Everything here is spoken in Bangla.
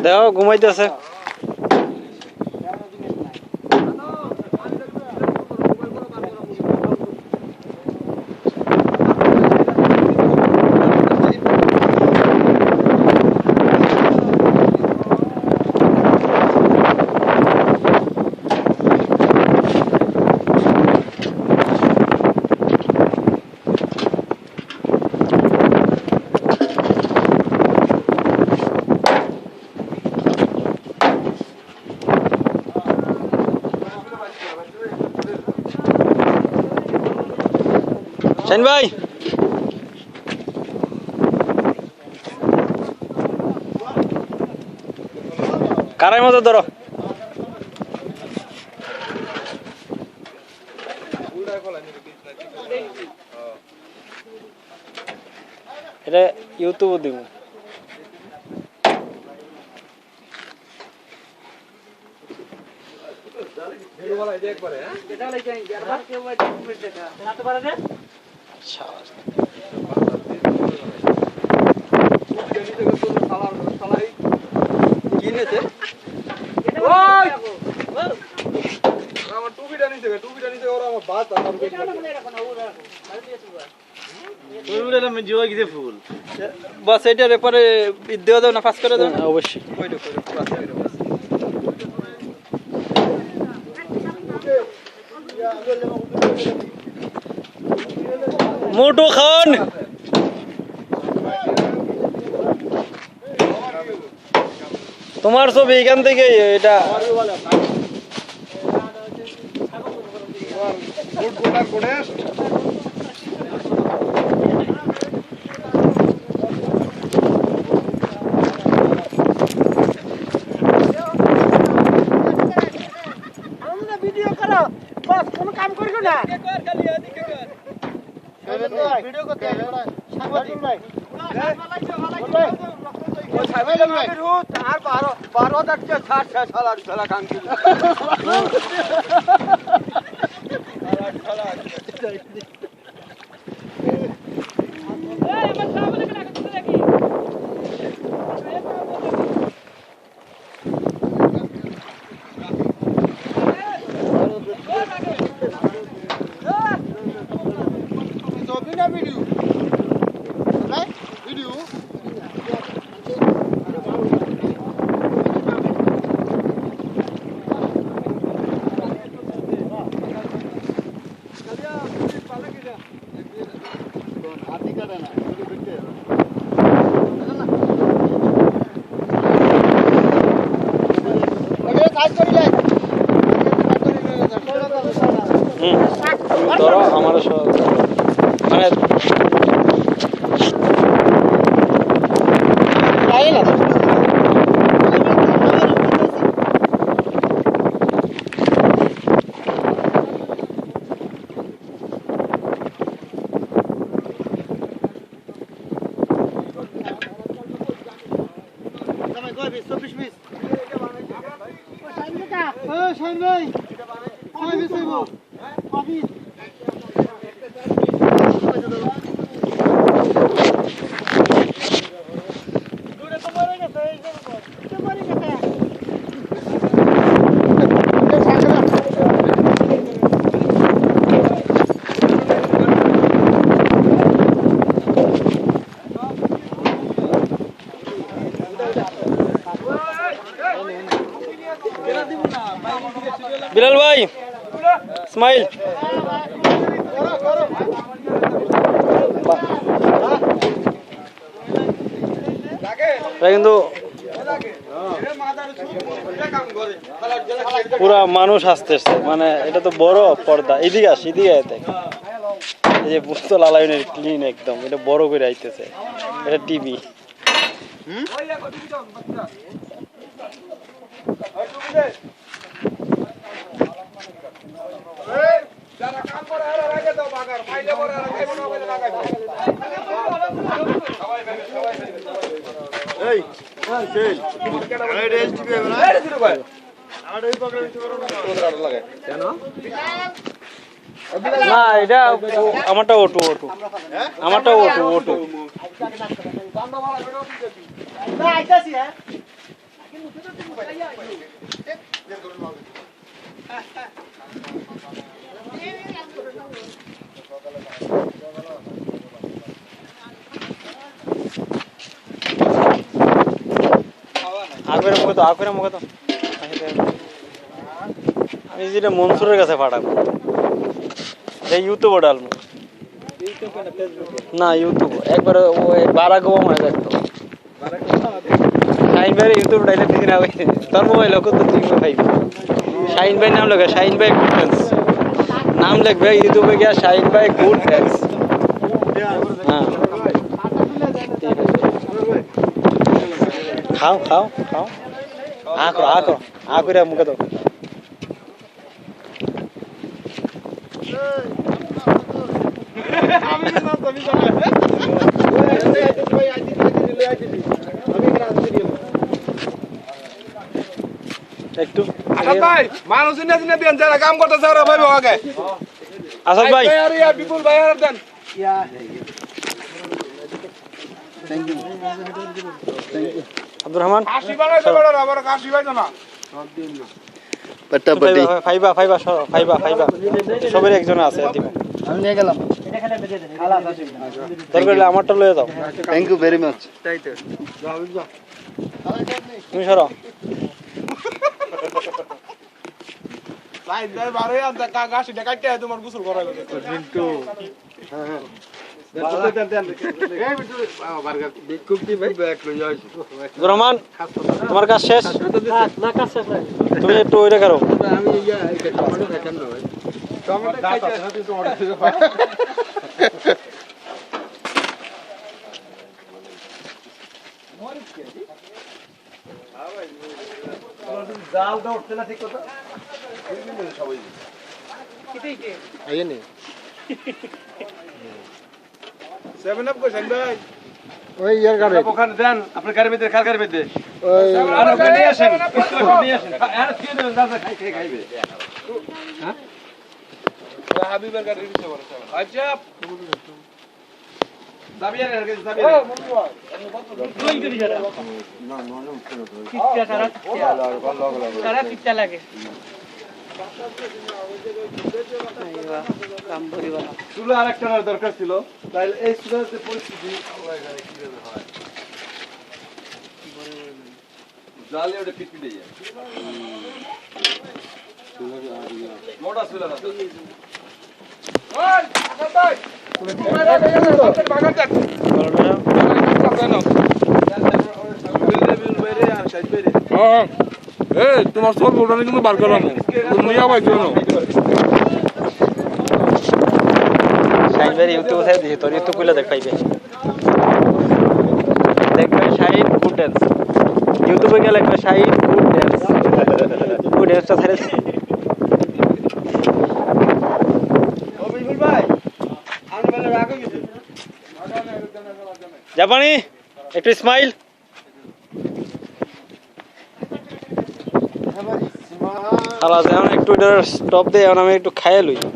দেখো ঘুমাইতেছে। শাহিন ভাই কারাই মতো ধরো। এটা ইউটিউবে দিব। बस एटार परे देওয়া দাও না পাস করে দাও না অবশ্যই কইলো পাস করে বাস মোটু খান তোমার ছবি এখান থেকে এটা ভিডিও করতে সাংবাদিক ভাই আর 12 টাকা ছাড় শেষ হলার খেলা কাম কি ধরো আমার মানে বিলাল ভাই স্মাইল কিন্তু পুরা মানুষ আসতেছে মানে এটা তো বড় পর্দা এদিকে আস এদিকে দেখ এই যে বুস্তল আলাইনের ক্লিন একদম এটা বড় করে আইতেছে এটা টিভি যারা কাম করে আর আগে দাও বাগার ফাইলে বড় আর আগে বড় করে লাগাই সবাই এই হ্যাঁ চল আরে রেস্ট দিবে না আরে দিরো ভাই আর এই প্রোগ্রাম কিছু করো না তোর লাগে কেন না এটা আমারটা অটো আমারটা অটো না আইতাছি হ্যাঁ আকুরে মুখে তো আমি যেটা মনসুরের কাছে পাঠাবো এই ইউটিউবে ডালবো না ইউটিউব একবার বারাক ওবামা দেখতো শাহিন ভাই ইউটিউব ডাইলে দিন আগে তোর মোবাইল কত তুই ভাই শাহিন ভাই নাম লেখা শাহিন ভাই গুড ড্যান্স নাম লিখবে ইউটিউবে গিয়া শাহিন ভাই গুড ড্যান্স হ্যাঁ খাও খাও খাও আঁকো আঁকো আঁকুরে মুখে দাও একটু ভাই মানুষ চিনে দেন যারা কাম করতেছে ওরা ভাই আগে আসাদ ভাই আর ইয়া বিপুল ভাই আর দেন আব্দুর রহমান কাশি বানাইতে পারো আবার কাশি ভাই না ফাইবা ফাইবা ফাইবা ফাইবা সবের একজন আছে দিব আমি নিয়ে গেলাম দরকার হলে আমারটা লয়ে যাও থ্যাংক ইউ ভেরি মাচ তাই তো তুমি সরো ভাই দর বারে আর কাশি দেখাইতে তোমার গোসল করা লাগে কিন্তু আব্দুর রহমান তোমার কাজ শেষ না কাজ শেষ নাই তুমি একটু ওইটা করো জাল দাও উঠছে না ঠিক কথা আইনি 7 আপ কইছেন ভাই ওই ইয়ার গাড়ি ওখানে দেন আপনার গাড়ির মধ্যে কার গাড়ির মধ্যে ওই নিয়ে আসেন নিয়ে আসেন আর কি দেবেন দাদা খাইবে হ্যাঁ হাবিবের গাড়ির পিছে বড় আচ্ছা দাবিয়ার গাড়ি দাবিয়ার দুই দিন যারা কিচ্ছা সারা কিচ্ছা লাগে চুলো আর একটা দরকার ছিল তাহলে এই চুলোর যে পরিস্থিতি জালে ওটা পিটপিটে যায় মোটা চুলো না তোমার সব ওটা কিন্তু বার করো নিয়ে আবার কেন শাহিন ভাই ইউটিউবে থেকে দিছি তোর ইউটিউব খুলে দেখ পাইবে দেখবে শাহিন গুড ড্যান্স ইউটিউবে গিয়ে লিখবে শাহিন গুড ড্যান্স গুড ড্যান্সটা ছেড়ে জাপানি একটু স্মাইল খালাস এখন একটু স্টপ দে এখন আমি একটু খাইয়ে লই